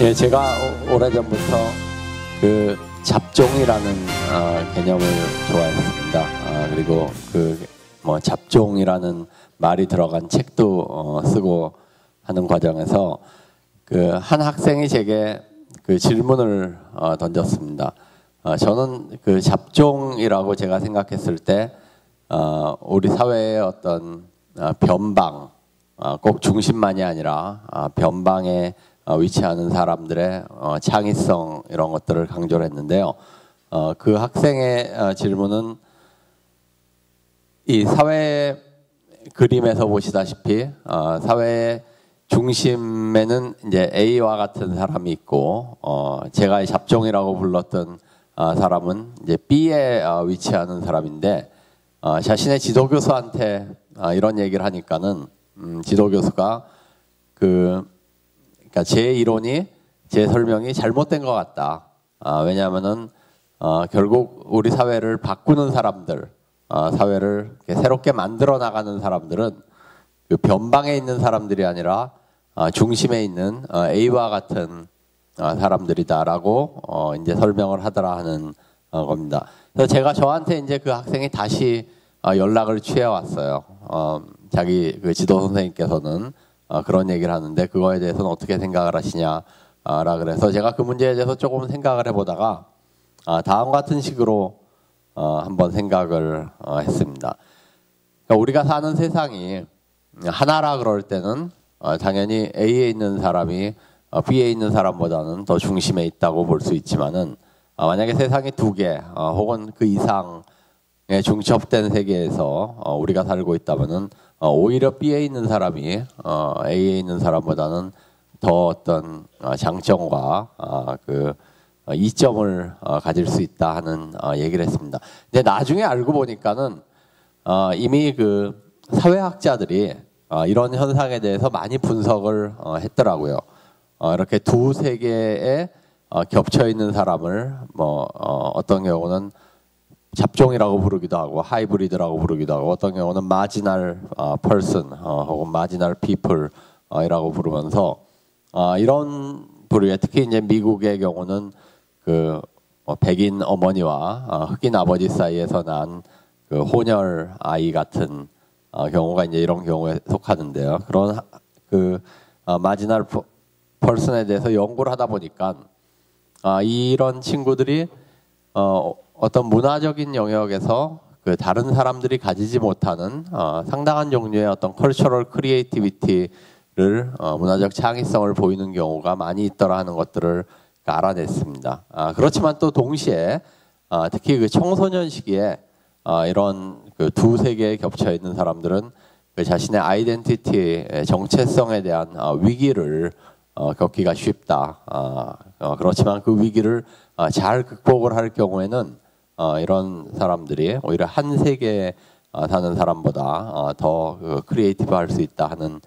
예, 제가 오래전부터 그 잡종이라는 개념을 좋아했습니다. 그리고 그 뭐 잡종이라는 말이 들어간 책도 쓰고 하는 과정에서 그 한 학생이 제게 그 질문을 던졌습니다. 저는 그 잡종이라고 제가 생각했을 때 우리 사회의 어떤 변방, 꼭 중심만이 아니라 변방에 위치하는 사람들의 창의성 이런 것들을 강조를 했는데요. 그 학생의 질문은 이 사회의 그림에서 보시다시피 사회의 중심에는 이제 A와 같은 사람이 있고 제가 잡종이라고 불렀던 사람은 이제 B에 위치하는 사람인데 자신의 지도교수한테 이런 얘기를 하니까는 지도교수가 그러니까 제 이론이 제 설명이 잘못된 것 같다. 왜냐하면은 결국 우리 사회를 바꾸는 사람들, 사회를 새롭게 만들어 나가는 사람들은 그 변방에 있는 사람들이 아니라 중심에 있는 A와 같은 사람들이다라고 이제 설명을 하더라 하는 겁니다. 그래서 제가 저한테 이제 그 학생이 다시 연락을 취해 왔어요. 자기 그 지도 선생님께서는 그런 얘기를 하는데 그거에 대해서는 어떻게 생각을 하시냐라 그래서 제가 그 문제에 대해서 조금 생각을 해보다가 다음 같은 식으로 한번 생각을 했습니다. 그러니까 우리가 사는 세상이 하나라 그럴 때는 당연히 A에 있는 사람이 B에 있는 사람보다는 더 중심에 있다고 볼 수 있지만은 만약에 세상이 두 개 혹은 그 이상의 중첩된 세계에서 우리가 살고 있다면은 오히려 B에 있는 사람이 A에 있는 사람보다는 더 어떤 장점과 그 이점을 가질 수 있다 하는 얘기를 했습니다. 근데 나중에 알고 보니까는 이미 그 사회학자들이 이런 현상에 대해서 많이 분석을 했더라고요. 이렇게 두 세계에 겹쳐 있는 사람을 뭐 어떤 경우는 잡종이라고 부르기도 하고 하이브리드라고 부르기도 하고 어떤 경우는 마지널 퍼슨 혹은 마지널 피플이라고 부르면서 이런 부류에 특히 이제 미국의 경우는 그 백인 어머니와 흑인 아버지 사이에서 난 그 혼혈 아이 같은 경우가 이제 이런 경우에 속하는데요. 그런 그 마지널 퍼슨에 대해서 연구를 하다 보니까 이런 친구들이 어떤 문화적인 영역에서 그 다른 사람들이 가지지 못하는 상당한 종류의 어떤 컬처럴 크리에이티비티를 문화적 창의성을 보이는 경우가 많이 있더라 하는 것들을 알아냈습니다. 그렇지만 또 동시에 특히 그 청소년 시기에 이런 그 두 세계에 겹쳐 있는 사람들은 그 자신의 아이덴티티의 정체성에 대한 위기를 겪기가 쉽다. 그렇지만 그 위기를 잘 극복을 할 경우에는 이런 사람들이 오히려 한 세계에 사는 사람보다 더 크리에이티브할 수 있다 하는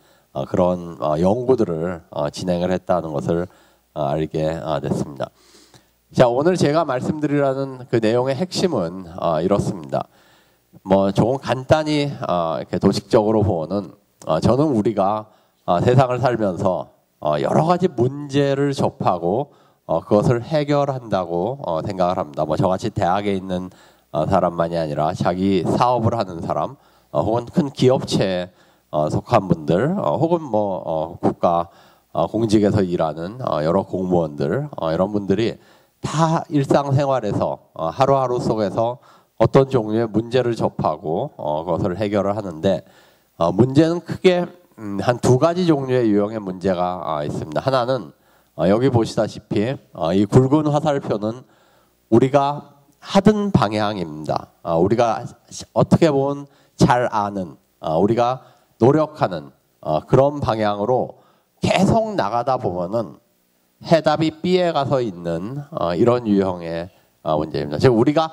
그런 연구들을 진행을 했다는 것을 알게 됐습니다. 자, 오늘 제가 말씀드리려는 그 내용의 핵심은 이렇습니다. 뭐 조금 간단히 이렇게 도식적으로 보면은 저는 우리가 세상을 살면서 여러 가지 문제를 접하고 그것을 해결한다고 생각을 합니다. 뭐 저같이 대학에 있는 사람만이 아니라 자기 사업을 하는 사람, 혹은 큰 기업체에 속한 분들, 혹은 뭐 국가 공직에서 일하는 여러 공무원들, 이런 분들이 다 일상생활에서 하루하루 속에서 어떤 종류의 문제를 접하고 그것을 해결을 하는데 문제는 크게 한 두 가지 종류의 유형의 문제가 있습니다. 하나는 여기 보시다시피 이 굵은 화살표는 우리가 하던 방향입니다. 우리가 어떻게 보면 잘 아는, 우리가 노력하는 그런 방향으로 계속 나가다 보면은 해답이 B에 가서 있는 이런 유형의 문제입니다. 즉 우리가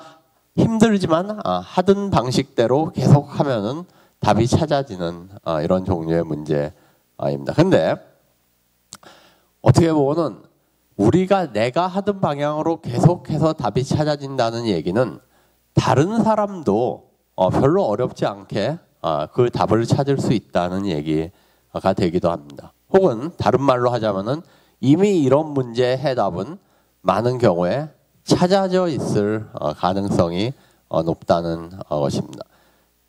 힘들지만 하던 방식대로 계속하면은 답이 찾아지는 이런 종류의 문제입니다. 근데 어떻게 보면은 우리가 내가 하던 방향으로 계속해서 답이 찾아진다는 얘기는 다른 사람도 별로 어렵지 않게 그 답을 찾을 수 있다는 얘기가 되기도 합니다. 혹은 다른 말로 하자면은 이미 이런 문제의 해답은 많은 경우에 찾아져 있을 가능성이 높다는 것입니다.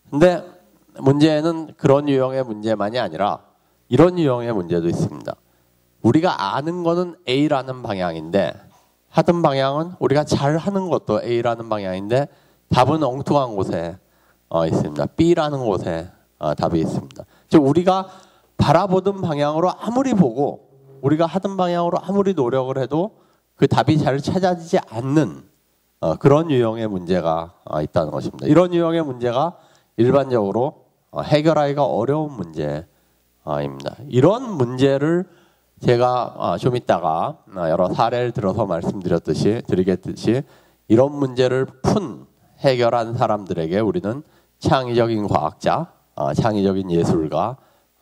근데 문제는 그런 유형의 문제만이 아니라 이런 유형의 문제도 있습니다. 우리가 아는 거는 A라는 방향인데 하던 방향은 우리가 잘 하는 것도 A라는 방향인데 답은 엉뚱한 곳에 있습니다. B라는 곳에 답이 있습니다. 즉 우리가 바라보던 방향으로 아무리 보고 우리가 하던 방향으로 아무리 노력을 해도 그 답이 잘 찾아지지 않는 그런 유형의 문제가 있다는 것입니다. 이런 유형의 문제가 일반적으로 해결하기가 어려운 문제입니다. 이런 문제를 제가 좀 이따가 여러 사례를 들어서 드리겠듯이 이런 문제를 해결한 사람들에게 우리는 창의적인 과학자, 창의적인 예술가,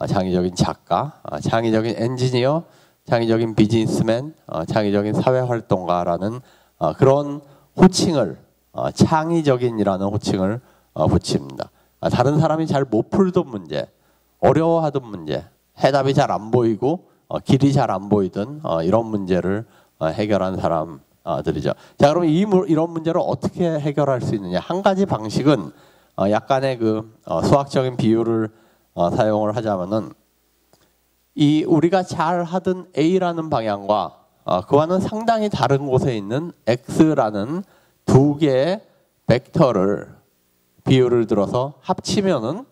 창의적인 작가, 창의적인 엔지니어, 창의적인 비즈니스맨, 창의적인 사회활동가라는 그런 호칭을 창의적인이라는 호칭을 붙입니다. 다른 사람이 잘 못 풀던 문제, 어려워하던 문제, 해답이 잘 안 보이고 길이 잘 안 보이던 이런 문제를 해결한 사람들이죠. 자, 그럼 이런 문제를 어떻게 해결할 수 있느냐? 한 가지 방식은 약간의 그 수학적인 비유를 사용을 하자면은 이 우리가 잘 하던 A라는 방향과 그와는 상당히 다른 곳에 있는 X라는 두 개의 벡터를 비율을 들어서 합치면은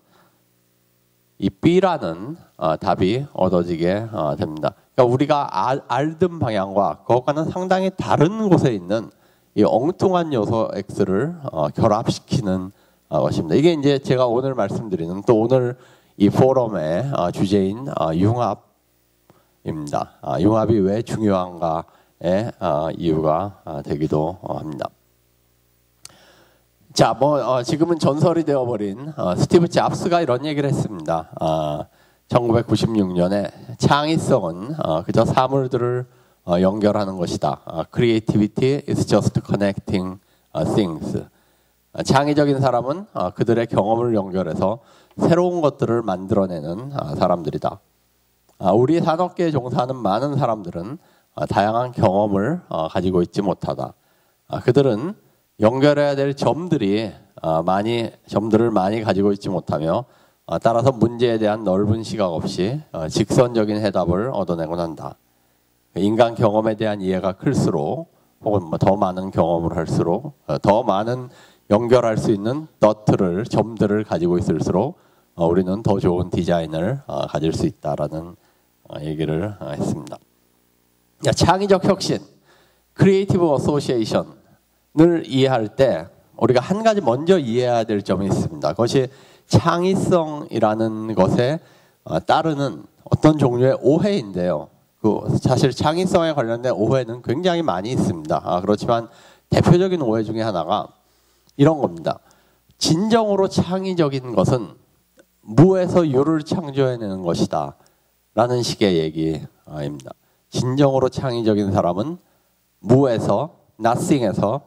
이 B라는 답이 얻어지게 됩니다. 그러니까 우리가 알던 방향과 그것과는 상당히 다른 곳에 있는 이 엉뚱한 요소 X를 결합시키는 것입니다. 이게 이제 제가 오늘 말씀드리는 또 오늘 이 포럼의 주제인 융합입니다. 융합이 왜 중요한가의 이유가 되기도 합니다. 자, 지금은 전설이 되어버린 스티브 잡스가 이런 얘기를 했습니다. 1996년에 창의성은 그저 사물들을 연결하는 것이다. Creativity is just connecting things. 창의적인 사람은 그들의 경험을 연결해서 새로운 것들을 만들어내는 사람들이다. 우리 산업계에 종사하는 많은 사람들은 다양한 경험을 가지고 있지 못하다. 그들은 연결해야 될 점들을 많이 가지고 있지 못하며 따라서 문제에 대한 넓은 시각 없이 직선적인 해답을 얻어내곤 한다. 인간 경험에 대한 이해가 클수록 혹은 더 많은 경험을 할수록 더 많은 연결할 수 있는 점들을 가지고 있을수록 우리는 더 좋은 디자인을 가질 수 있다라는 얘기를 했습니다. 창의적 혁신, 크리에이티브 어소시에이션을 이해할 때 우리가 한 가지 먼저 이해해야 될 점이 있습니다. 그것이 창의성이라는 것에 따르는 어떤 종류의 오해인데요. 사실 창의성에 관련된 오해는 굉장히 많이 있습니다. 그렇지만 대표적인 오해 중에 하나가 이런 겁니다. 진정으로 창의적인 것은 무에서 유를 창조해내는 것이다 라는 식의 얘기입니다. 진정으로 창의적인 사람은 무에서, nothing에서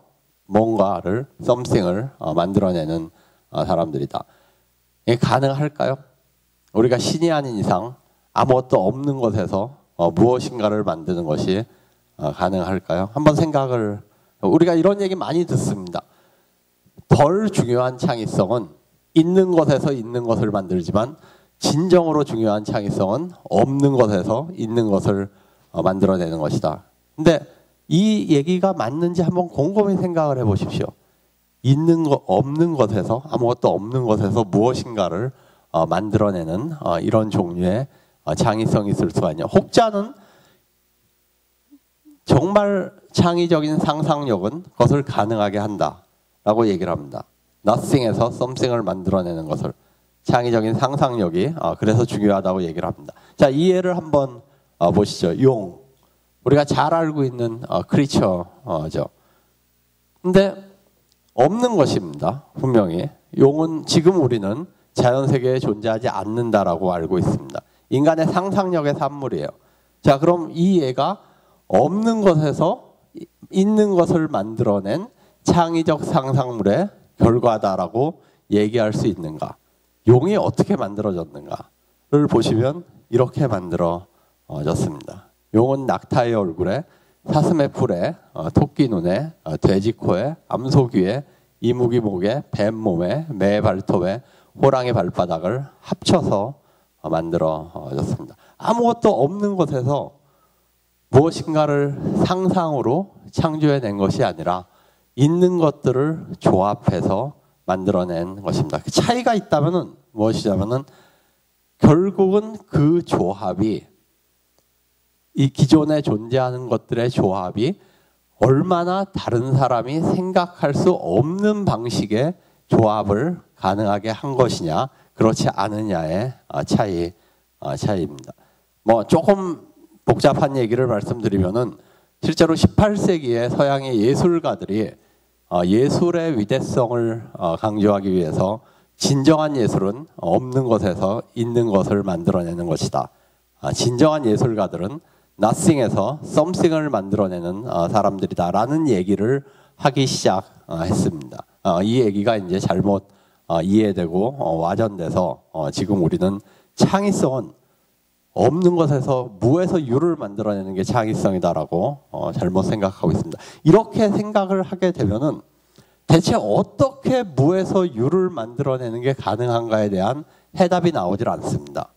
뭔가를, something을 만들어내는 사람들이다. 이게 가능할까요? 우리가 신이 아닌 이상 아무것도 없는 것에서 무엇인가를 만드는 것이 가능할까요? 한번 우리가 이런 얘기 많이 듣습니다. 덜 중요한 창의성은 있는 것에서 있는 것을 만들지만 진정으로 중요한 창의성은 없는 것에서 있는 것을 만들어내는 것이다. 근데 이 얘기가 맞는지 한번 곰곰이 생각을 해보십시오. 없는 것에서, 아무것도 없는 것에서 무엇인가를 만들어내는 이런 종류의 창의성이 있을 수가 있냐. 혹자는 정말 창의적인 상상력은 그것을 가능하게 한다라고 얘기를 합니다. nothing에서 something을 만들어내는 것을 창의적인 상상력이 그래서 중요하다고 얘기를 합니다. 자, 이 예를 한번 보시죠. 용. 우리가 잘 알고 있는 크리처죠. 근데 없는 것입니다. 분명히. 용은 지금 우리는 자연세계에 존재하지 않는다라고 알고 있습니다. 인간의 상상력의 산물이에요. 자, 그럼 이 예가 없는 것에서 있는 것을 만들어낸 창의적 상상물의 결과다라고 얘기할 수 있는가? 용이 어떻게 만들어졌는가를 보시면 이렇게 만들어졌습니다. 용은 낙타의 얼굴에, 사슴의 뿔에, 토끼 눈에, 돼지 코에, 암소 귀에, 이무기 목에, 뱀 몸에, 매 발톱에, 호랑이 발바닥을 합쳐서 만들어졌습니다. 아무것도 없는 곳에서 무엇인가를 상상으로 창조해낸 것이 아니라 있는 것들을 조합해서 만들어낸 것입니다. 그 차이가 있다면은 무엇이냐면은 결국은 그 조합이, 이 기존에 존재하는 것들의 조합이 얼마나 다른 사람이 생각할 수 없는 방식의 조합을 가능하게 한 것이냐, 그렇지 않느냐의 차이입니다. 뭐 조금 복잡한 얘기를 말씀드리면은 실제로 18세기에 서양의 예술가들이 예술의 위대성을 강조하기 위해서 진정한 예술은 없는 것에서 있는 것을 만들어내는 것이다. 진정한 예술가들은 nothing에서 something을 만들어내는 사람들이다라는 얘기를 하기 시작했습니다. 이 얘기가 이제 잘못 이해되고 와전돼서 지금 우리는 창의성은 없는 것에서 무에서 유를 만들어내는 게 창의성이다라고 잘못 생각하고 있습니다. 이렇게 생각을 하게 되면은 대체 어떻게 무에서 유를 만들어내는 게 가능한가에 대한 해답이 나오질 않습니다.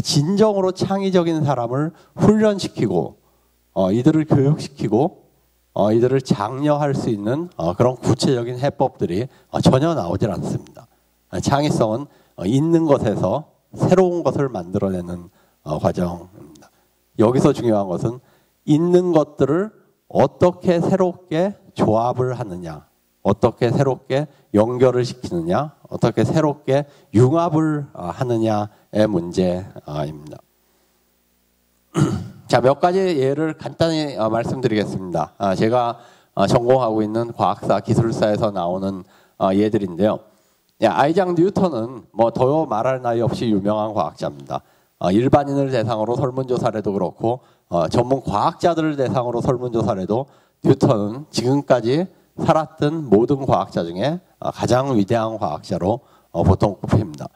진정으로 창의적인 사람을 훈련시키고 이들을 교육시키고 이들을 장려할 수 있는 그런 구체적인 해법들이 전혀 나오질 않습니다. 창의성은 있는 것에서 새로운 것을 만들어내는 과정입니다. 여기서 중요한 것은 있는 것들을 어떻게 새롭게 조합을 하느냐, 어떻게 새롭게 연결을 시키느냐, 어떻게 새롭게 융합을 하느냐의 문제입니다. 자, 몇 가지 예를 간단히 말씀드리겠습니다. 제가 전공하고 있는 과학사, 기술사에서 나오는 예들인데요. 아이작 뉴턴은 뭐 더 말할 나위 없이 유명한 과학자입니다. 일반인을 대상으로 설문조사를 해도 그렇고 전문 과학자들을 대상으로 설문조사를 해도 뉴턴은 지금까지 살았던 모든 과학자 중에 가장 위대한 과학자로 보통 꼽힙니다.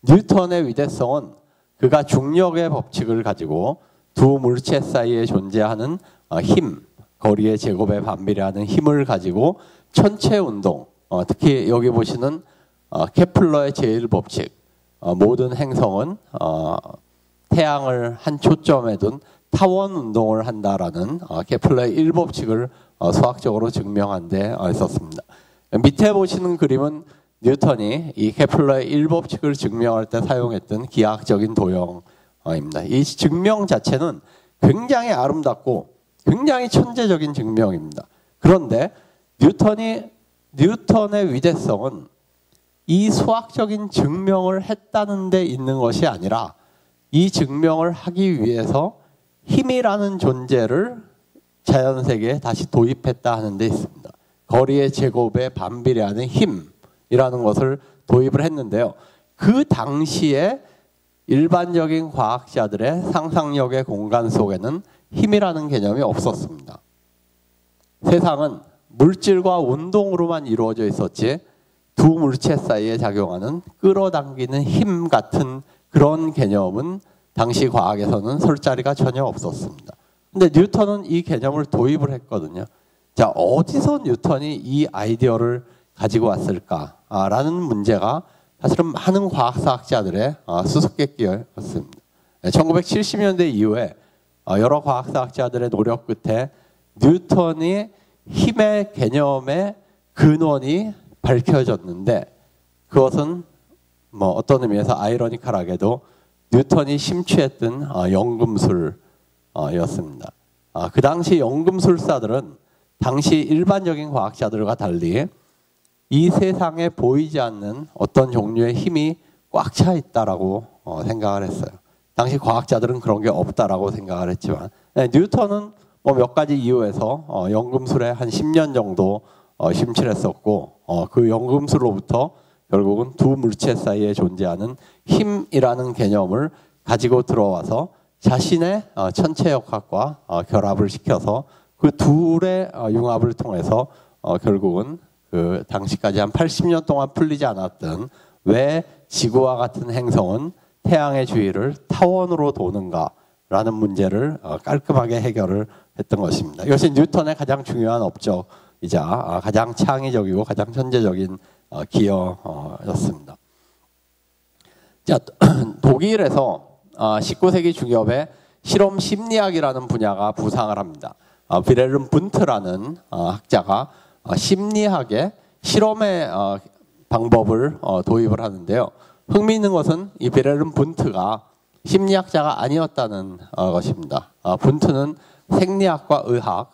뉴턴의 위대성은 그가 중력의 법칙을 가지고 두 물체 사이에 존재하는 힘, 거리의 제곱에 반비례하는 힘을 가지고 천체 운동, 특히 여기 보시는 케플러의 제1법칙, 모든 행성은 태양을 한 초점에 둔 타원 운동을 한다라는 케플러의 1법칙을 수학적으로 증명한 데 있었습니다. 밑에 보시는 그림은 뉴턴이 이 케플러의 1법칙을 증명할 때 사용했던 기하학적인 도형입니다. 이 증명 자체는 굉장히 아름답고 굉장히 천재적인 증명입니다. 그런데 뉴턴의 위대성은 이 수학적인 증명을 했다는 데 있는 것이 아니라 이 증명을 하기 위해서 힘이라는 존재를 자연세계에 다시 도입했다 하는 데 있습니다. 거리의 제곱에 반비례하는 힘이라는 것을 도입을 했는데요. 그 당시에 일반적인 과학자들의 상상력의 공간 속에는 힘이라는 개념이 없었습니다. 세상은 물질과 운동으로만 이루어져 있었지 두 물체 사이에 작용하는 끌어당기는 힘 같은 그런 개념은 당시 과학에서는 설 자리가 전혀 없었습니다. 근데 뉴턴은 이 개념을 도입을 했거든요. 자, 어디서 뉴턴이 이 아이디어를 가지고 왔을까라는 문제가 사실은 많은 과학사학자들의 수수께끼였습니다. 1970년대 이후에 여러 과학사학자들의 노력 끝에 뉴턴이 힘의 개념의 근원이 밝혀졌는데 그것은 뭐 어떤 의미에서 아이러니컬하게도 뉴턴이 심취했던 연금술이었습니다. 그 당시 연금술사들은 당시 일반적인 과학자들과 달리 이 세상에 보이지 않는 어떤 종류의 힘이 꽉 차 있다라고 생각을 했어요. 당시 과학자들은 그런 게 없다라고 생각을 했지만 뉴턴은 뭐 몇 가지 이유에서 연금술에 한 10년 정도 심취를 했었고 그 연금술로부터 결국은 두 물체 사이에 존재하는 힘이라는 개념을 가지고 들어와서 자신의 천체역학과 결합을 시켜서 그 둘의 융합을 통해서 결국은 그 당시까지 한 80년 동안 풀리지 않았던 왜 지구와 같은 행성은 태양의 주위를 타원으로 도는가 라는 문제를 깔끔하게 해결을 했던 것입니다. 이것이 뉴턴의 가장 중요한 업적이자 가장 창의적이고 가장 현재적인 기여였습니다. 자, 독일에서 19세기 중엽에 실험 심리학이라는 분야가 부상을 합니다. 비렐름 분트라는 학자가 심리학의 실험의 방법을 도입을 하는데요. 흥미있는 것은 이 비렐름 분트가 심리학자가 아니었다는 것입니다. 분트는 생리학과 의학,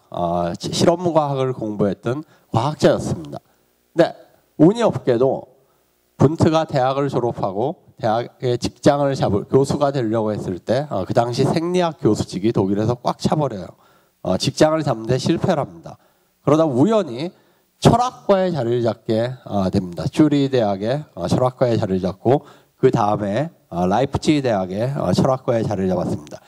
실험과학을 공부했던 과학자였습니다. 근데 운이 없게도 분트가 대학을 졸업하고 대학에 직장을 잡을 교수가 되려고 했을 때 그 당시 생리학 교수직이 독일에서 꽉 차버려요. 직장을 잡는데 실패를 합니다. 그러다 우연히 철학과에 자리를 잡게 됩니다. 쭈리 대학의 철학과에 자리를 잡고 그 다음에 라이프치히 대학의 철학과에 자리를 잡았습니다.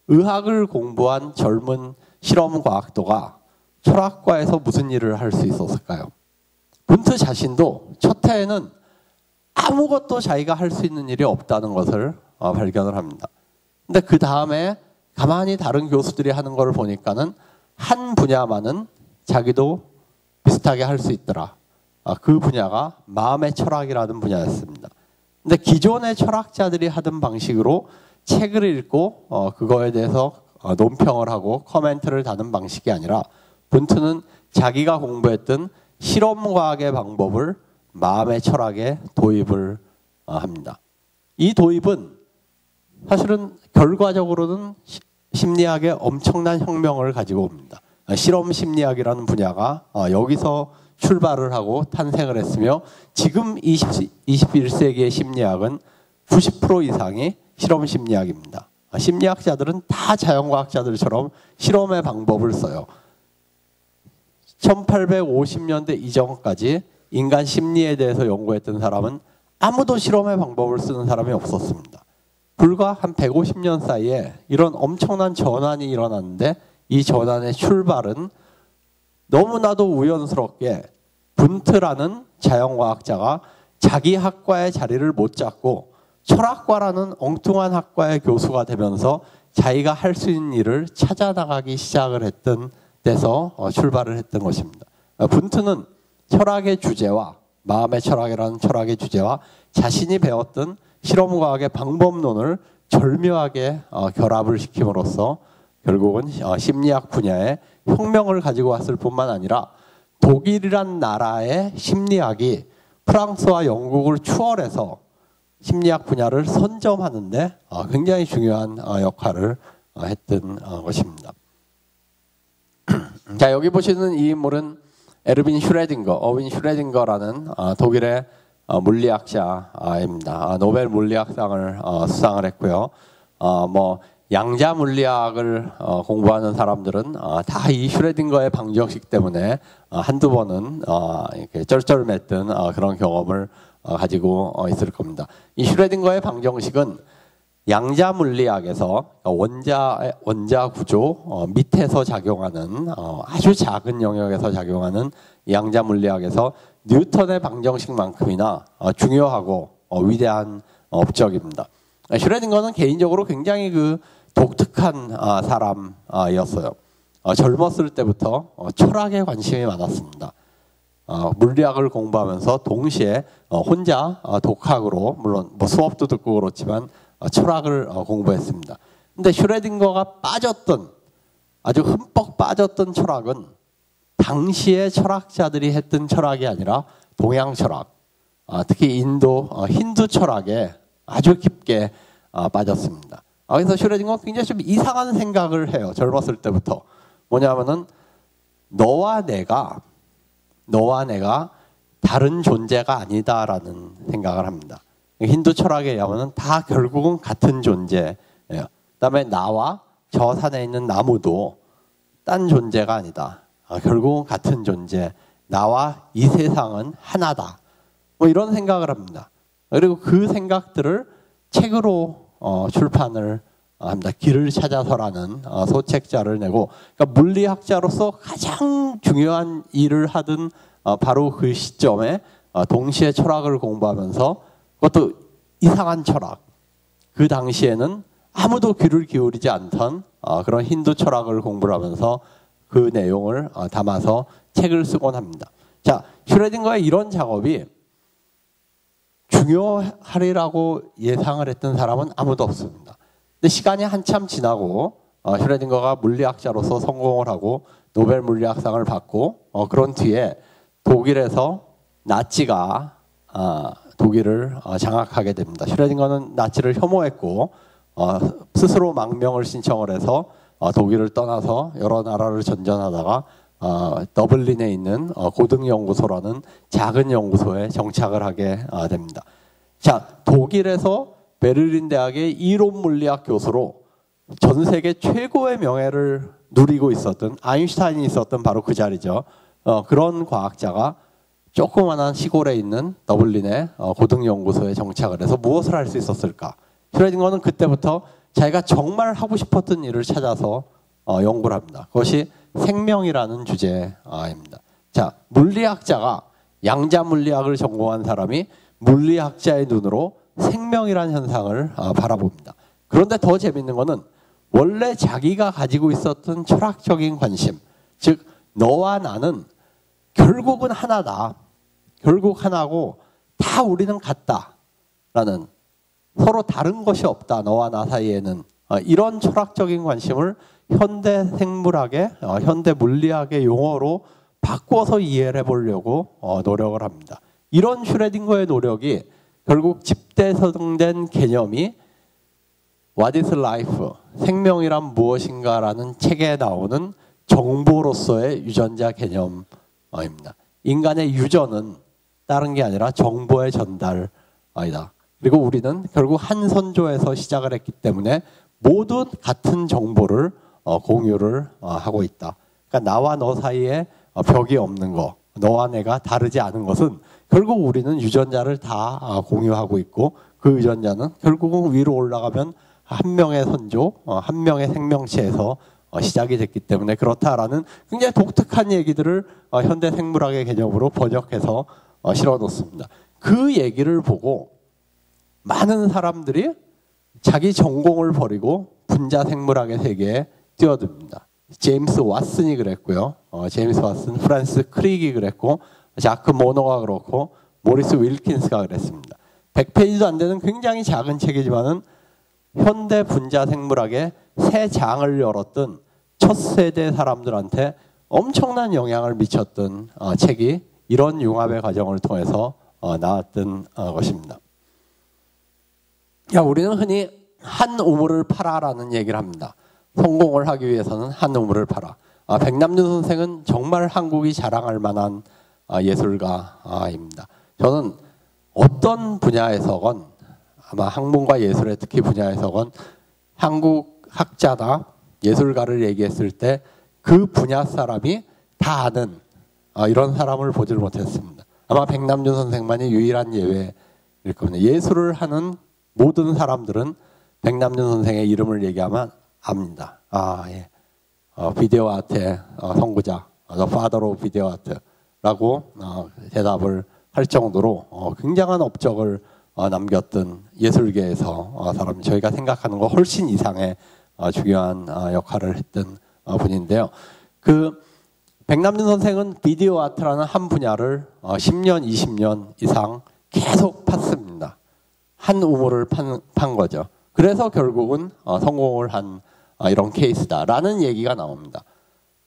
의학을 공부한 젊은 실험과학도가 철학과에서 무슨 일을 할 수 있었을까요? 분트 자신도 첫 해에는 아무것도 자기가 할 수 있는 일이 없다는 것을 발견을 합니다. 근데 그 다음에 가만히 다른 교수들이 하는 걸 보니까는 한 분야만은 자기도 비슷하게 할 수 있더라. 그 분야가 마음의 철학이라는 분야였습니다. 근데 기존의 철학자들이 하던 방식으로 책을 읽고 그거에 대해서 논평을 하고 커멘트를 다는 방식이 아니라 분트는 자기가 공부했던 실험과학의 방법을 마음의 철학에 도입을 합니다. 이 도입은 사실은 결과적으로는 심리학의 엄청난 혁명을 가지고 옵니다. 실험 심리학이라는 분야가 여기서 출발을 하고 탄생을 했으며 지금 21세기의 심리학은 90% 이상이 실험 심리학입니다. 심리학자들은 다 자연과학자들처럼 실험의 방법을 써요. 1850년대 이전까지 인간 심리에 대해서 연구했던 사람은 아무도 실험의 방법을 쓰는 사람이 없었습니다. 불과 한 150년 사이에 이런 엄청난 전환이 일어났는데 이 전환의 출발은 너무나도 우연스럽게 분트라는 자연과학자가 자기 학과의 자리를 못 잡고 철학과라는 엉뚱한 학과의 교수가 되면서 자기가 할 수 있는 일을 찾아나가기 시작을 했던 데서 출발을 했던 것입니다. 분트는 철학의 주제와 마음의 철학이라는 철학의 주제와 자신이 배웠던 실험과학의 방법론을 절묘하게 결합을 시킴으로써 결국은 심리학 분야에 혁명을 가지고 왔을 뿐만 아니라 독일이란 나라의 심리학이 프랑스와 영국을 추월해서 심리학 분야를 선점하는데 굉장히 중요한 역할을 했던 것입니다. 자, 여기 보시는 이 인물은 에르빈 슈레딩거, 어윈 슈레딩거라는 독일의 물리학자입니다. 노벨 물리학상을 수상을 했고요. 양자 물리학을 공부하는 사람들은 다 이 슈레딩거의 방정식 때문에 한두 번은 이렇게 쩔쩔맸던 그런 경험을 가지고 있을 겁니다. 이 슈레딩거의 방정식은 양자 물리학에서 원자 구조 밑에서 작용하는 아주 작은 영역에서 작용하는 양자 물리학에서 뉴턴의 방정식만큼이나 중요하고 위대한 업적입니다. 슈레딩거는 개인적으로 굉장히 독특한 사람이었어요. 젊었을 때부터 철학에 관심이 많았습니다. 물리학을 공부하면서 동시에 혼자 독학으로 물론 수업도 듣고 그렇지만 철학을 공부했습니다. 근데 슈레딩거가 아주 흠뻑 빠졌던 철학은 당시의 철학자들이 했던 철학이 아니라 동양 철학, 특히 인도 힌두 철학에 아주 깊게 빠졌습니다. 그래서 슈레딩거가 굉장히 좀 이상한 생각을 해요. 젊었을 때부터. 뭐냐면은 너와 내가 다른 존재가 아니다라는 생각을 합니다. 힌두 철학에 의하면 다 결국은 같은 존재예요. 그다음에 나와 저 산에 있는 나무도 딴 존재가 아니다. 결국은 같은 존재. 나와 이 세상은 하나다. 이런 생각을 합니다. 그리고 그 생각들을 책으로 출판을 합니다. 길을 찾아서라는 소책자를 내고, 그러니까 물리학자로서 가장 중요한 일을 하던 바로 그 시점에 동시에 철학을 공부하면서 그것도 이상한 철학. 그 당시에는 아무도 귀를 기울이지 않던 그런 힌두 철학을 공부를 하면서 그 내용을 담아서 책을 쓰곤 합니다. 자, 슈레딩거의 이런 작업이 중요하리라고 예상을 했던 사람은 아무도 없습니다. 근데 시간이 한참 지나고 슈레딩거가 물리학자로서 성공을 하고 노벨 물리학상을 받고 그런 뒤에 독일에서 나치가 독일을 장악하게 됩니다. 슈레딩거는 나치를 혐오했고 스스로 망명을 신청을 해서 독일을 떠나서 여러 나라를 전전하다가 더블린에 있는 고등연구소라는 작은 연구소에 정착을 하게 됩니다. 자, 독일에서 베를린 대학의 이론 물리학 교수로 전 세계 최고의 명예를 누리고 있었던 아인슈타인이 있었던 바로 그 자리죠. 그런 과학자가 조그만한 시골에 있는 더블린의 고등연구소에 정착을 해서 무엇을 할 수 있었을까? 슈레딩거는 그때부터 자기가 정말 하고 싶었던 일을 찾아서 연구를 합니다. 그것이 생명이라는 주제입니다. 자, 물리학자가 양자 물리학을 전공한 사람이 물리학자의 눈으로 생명이라는 현상을 바라봅니다. 그런데 더 재밌는 것은 원래 자기가 가지고 있었던 철학적인 관심, 즉 너와 나는 결국은 하나다. 결국 하나고 다 우리는 같다라는, 서로 다른 것이 없다. 너와 나 사이에는. 이런 철학적인 관심을 현대 생물학의, 현대 물리학의 용어로 바꿔서 이해를 해보려고 노력을 합니다. 이런 슈레딩거의 노력이 결국 집대성된 개념이 What is life? 생명이란 무엇인가라는 책에 나오는 정보로서의 유전자 개념입니다. 인간의 유전은 다른 게 아니라 정보의 전달이다. 그리고 우리는 결국 한 선조에서 시작을 했기 때문에 모두 같은 정보를 공유를 하고 있다. 그러니까 나와 너 사이에 벽이 없는 거, 너와 내가 다르지 않은 것은 결국 우리는 유전자를 다 공유하고 있고 그 유전자는 결국은 위로 올라가면 한 명의 선조, 한 명의 생명체에서 시작이 됐기 때문에 그렇다라는 굉장히 독특한 얘기들을 현대 생물학의 개념으로 번역해서 실어놓습니다. 그 얘기를 보고 많은 사람들이 자기 전공을 버리고 분자 생물학의 세계에 뛰어듭니다. 제임스 왓슨이 그랬고요. 제임스 왓슨, 프란스 크릭이 그랬고, 자크 모노가 그렇고, 모리스 윌킨스가 그랬습니다. 100페이지도 안 되는 굉장히 작은 책이지만은 현대 분자 생물학의 새 장을 열었던 첫 세대 사람들한테 엄청난 영향을 미쳤던 책이 이런 융합의 과정을 통해서 나왔던 것입니다. 우리는 흔히 한 우물을 팔아라는 얘기를 합니다. 성공을 하기 위해서는 한 우물을 팔아. 백남준 선생은 정말 한국이 자랑할 만한 예술가입니다. 저는 어떤 분야에서건, 아마 학문과 예술의 특히 분야에서건 한국 학자나 예술가를 얘기했을 때 그 분야 사람이 다 아는 이런 사람을 보질 못했습니다. 아마 백남준 선생만이 유일한 예외일 겁니다. 예술을 하는 모든 사람들은 백남준 선생의 이름을 얘기하면 압니다. 예. 비디오 아트의 선구자, The Father of Video Art라고 대답을 할 정도로 굉장한 업적을 남겼던 예술계에서 사람, 저희가 생각하는 것 훨씬 이상의 중요한 역할을 했던 분인데요. 그 백남준 선생은 비디오 아트라는 한 분야를 10년, 20년 이상 계속 팠습니다. 한 우물을 판 거죠. 그래서 결국은 성공을 한 이런 케이스다라는 얘기가 나옵니다.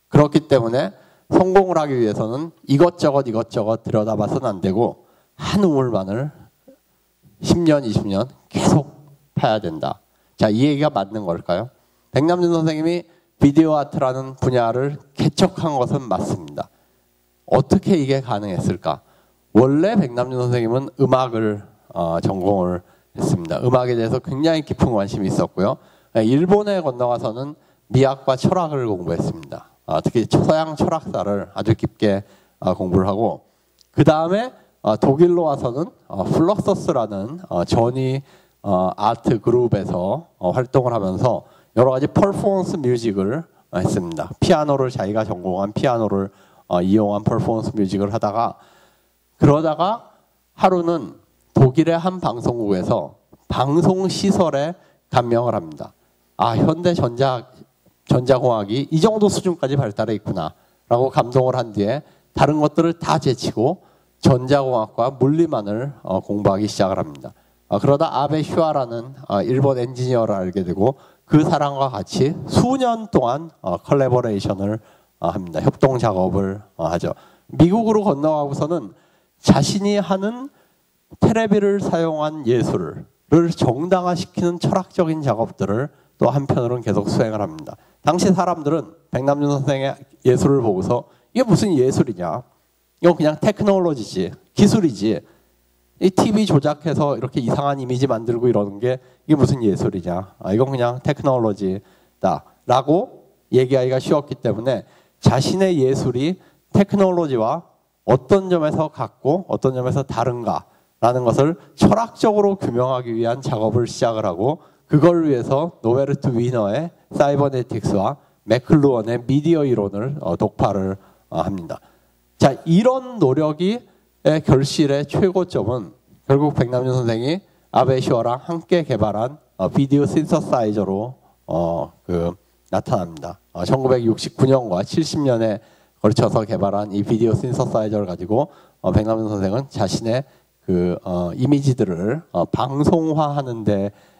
그렇기 때문에 성공을 하기 위해서는 이것저것 들여다봐서는 안 되고 한 우물만을 10년, 20년 계속 파야 된다. 자, 이 얘기가 맞는 걸까요? 백남준 선생님이 비디오 아트라는 분야를 개척한 것은 맞습니다. 어떻게 이게 가능했을까? 원래 백남준 선생님은 음악을 전공을 했습니다. 음악에 대해서 굉장히 깊은 관심이 있었고요. 일본에 건너가서는 미학과 철학을 공부했습니다. 특히 서양 철학사를 아주 깊게 공부를 하고, 그 다음에 독일로 와서는 플럭서스라는 전위 아트 그룹에서 활동을 하면서 여러 가지 퍼포먼스 뮤직을 했습니다. 피아노를, 자기가 전공한 피아노를 이용한 퍼포먼스 뮤직을 하다가, 그러다가 하루는 독일의 한 방송국에서 방송시설에 감명을 합니다. 아, 전자공학이 이 정도 수준까지 발달해 있구나라고 감동을 한 뒤에 다른 것들을 다 제치고 전자공학과 물리만을 공부하기 시작을 합니다. 그러다 아베 슈아라는 일본 엔지니어를 알게 되고 그 사람과 같이 수년 동안 컬래버레이션을 합니다. 협동 작업을 하죠. 미국으로 건너가고서는 자신이 하는 테레비를 사용한 예술을 정당화시키는 철학적인 작업들을 또 한편으로는 계속 수행을 합니다. 당시 사람들은 백남준 선생의 예술을 보고서 이게 무슨 예술이냐, 이건 그냥 테크놀로지지, 기술이지, 이 TV 조작해서 이렇게 이상한 이미지 만들고 이러는 게 이게 무슨 예술이냐, 이건 그냥 테크놀로지다 라고 얘기하기가 쉬웠기 때문에 자신의 예술이 테크놀로지와 어떤 점에서 같고 어떤 점에서 다른가 라는 것을 철학적으로 규명하기 위한 작업을 시작을 하고, 그걸 위해서 노베르트 위너의 사이버네틱스와 맥클루언의 미디어 이론을 독파를 합니다. 자, 이런 노력이 결실의 최고점은 결국 백남준 선생이 아베 슈아랑 함께 개발한 비디오 신서사이저로 나타납니다. 1969년과 70년에 걸쳐서 개발한 이 비디오 신서사이저를 가지고 백남준 선생은 자신의 이미지들을 방송화하는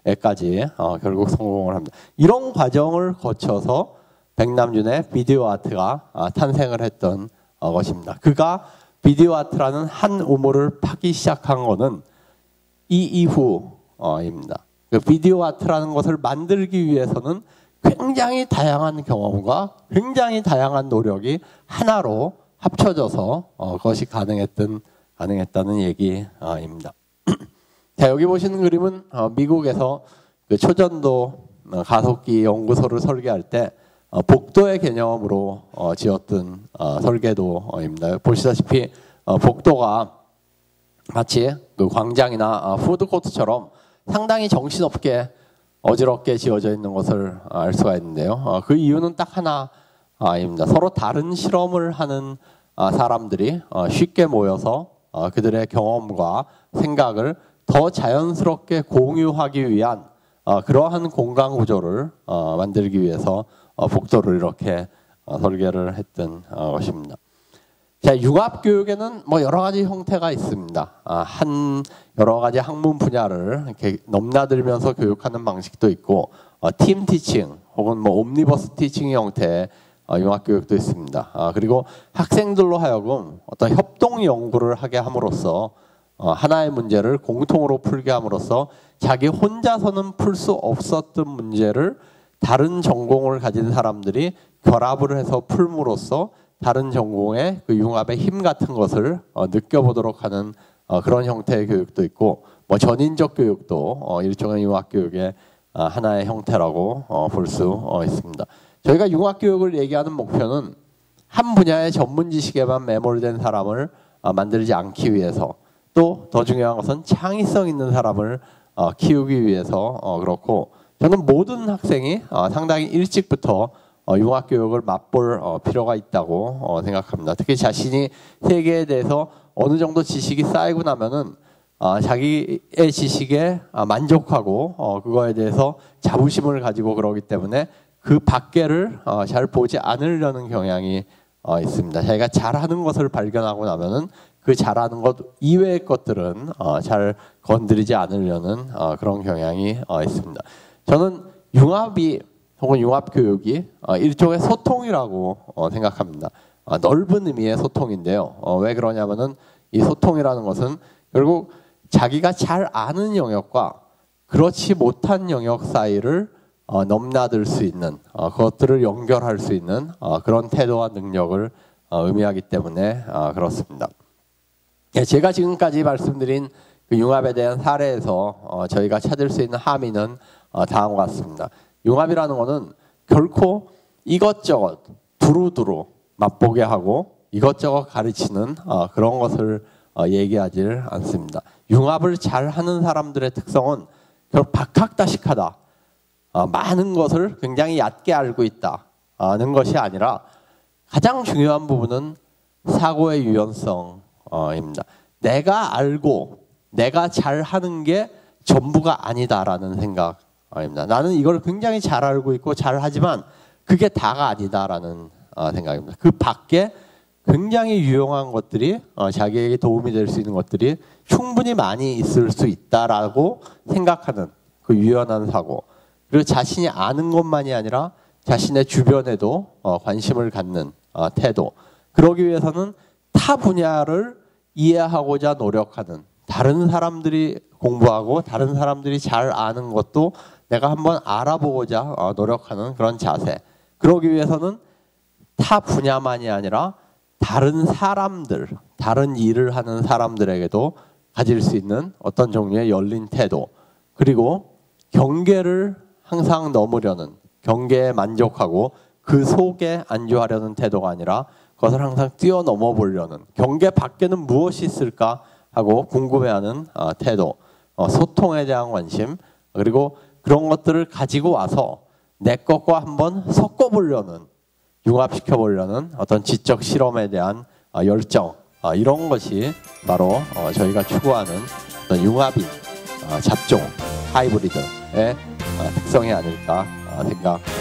데까지 결국 성공을 합니다. 이런 과정을 거쳐서 백남준의 비디오 아트가 탄생을 했던 것입니다. 그가 비디오 아트라는 한 우물을 파기 시작한 것은 이 이후입니다. 그 비디오 아트라는 것을 만들기 위해서는 굉장히 다양한 경험과 굉장히 다양한 노력이 하나로 합쳐져서 그것이 가능했다는 얘기입니다. 자, 여기 보시는 그림은 미국에서 그 초전도 가속기 연구소를 설계할 때 복도의 개념으로 지었던 설계도입니다. 보시다시피 복도가 마치 그 광장이나 푸드코트처럼 상당히 정신없게 어지럽게 지어져 있는 것을 알 수가 있는데요. 그 이유는 딱 하나입니다. 서로 다른 실험을 하는 사람들이 쉽게 모여서 그들의 경험과 생각을 더 자연스럽게 공유하기 위한 그러한 공간 구조를 만들기 위해서 복도를 이렇게 설계를 했던 것입니다. 자, 융합교육에는 여러 가지 형태가 있습니다. 여러 가지 학문 분야를 이렇게 넘나들면서 교육하는 방식도 있고, 팀 티칭 혹은 옴니버스 티칭 형태의 융합교육도 있습니다. 그리고 학생들로 하여금 어떤 협동 연구를 하게 함으로써 하나의 문제를 공통으로 풀게 함으로써 자기 혼자서는 풀 수 없었던 문제를 다른 전공을 가진 사람들이 결합을 해서 풀므로써 다른 전공의 그 융합의 힘 같은 것을 느껴보도록 하는 그런 형태의 교육도 있고, 전인적 교육도 일종의 융합교육의 하나의 형태라고 볼 수 있습니다. 저희가 융합교육을 얘기하는 목표는 한 분야의 전문 지식에만 매몰된 사람을 만들지 않기 위해서, 또 더 중요한 것은 창의성 있는 사람을 키우기 위해서 그렇고, 저는 모든 학생이 상당히 일찍부터 융합교육을 맛볼 필요가 있다고 생각합니다. 특히 자신이 세계에 대해서 어느 정도 지식이 쌓이고 나면은 자기의 지식에 만족하고 그거에 대해서 자부심을 가지고 그러기 때문에 그 밖에를 잘 보지 않으려는 경향이 있습니다. 자기가 잘하는 것을 발견하고 나면은 그 잘하는 것 이외의 것들은 잘 건드리지 않으려는 그런 경향이 있습니다. 저는 융합이 혹은 융합교육이 일종의 소통이라고 생각합니다. 넓은 의미의 소통인데요. 왜 그러냐면은 이 소통이라는 것은 결국 자기가 잘 아는 영역과 그렇지 못한 영역 사이를 넘나들 수 있는, 그것들을 연결할 수 있는 그런 태도와 능력을 의미하기 때문에 그렇습니다. 제가 지금까지 말씀드린 그 융합에 대한 사례에서 저희가 찾을 수 있는 함의는 다음과 같습니다. 융합이라는 것은 결코 이것저것 두루두루 맛보게 하고 이것저것 가르치는 그런 것을 얘기하지 않습니다. 융합을 잘하는 사람들의 특성은 결국 박학다식하다, 많은 것을 굉장히 얕게 알고 있다는 것이 아니라 가장 중요한 부분은 사고의 유연성입니다. 내가 알고 내가 잘하는 게 전부가 아니다라는 생각 입니다. 나는 이걸 굉장히 잘 알고 있고 잘 하지만 그게 다가 아니다라는 생각입니다. 그 밖에 굉장히 유용한 것들이 자기에게 도움이 될 수 있는 것들이 충분히 많이 있을 수 있다라고 생각하는 그 유연한 사고, 그리고 자신이 아는 것만이 아니라 자신의 주변에도 관심을 갖는 태도, 그러기 위해서는 타 분야를 이해하고자 노력하는, 다른 사람들이 공부하고 다른 사람들이 잘 아는 것도 내가 한번 알아보고자 노력하는 그런 자세, 그러기 위해서는 타 분야만이 아니라 다른 사람들, 다른 일을 하는 사람들에게도 가질 수 있는 어떤 종류의 열린 태도, 그리고 경계를 항상 넘으려는, 경계에 만족하고 그 속에 안주하려는 태도가 아니라 그것을 항상 뛰어넘어 보려는, 경계 밖에는 무엇이 있을까 하고 궁금해하는 태도, 소통에 대한 관심, 그리고 그런 것들을 가지고 와서 내 것과 한번 섞어보려는, 융합시켜보려는 어떤 지적 실험에 대한 열정, 이런 것이 바로 저희가 추구하는 어떤 융합인, 잡종, 하이브리드의 특성이 아닐까 생각합니다.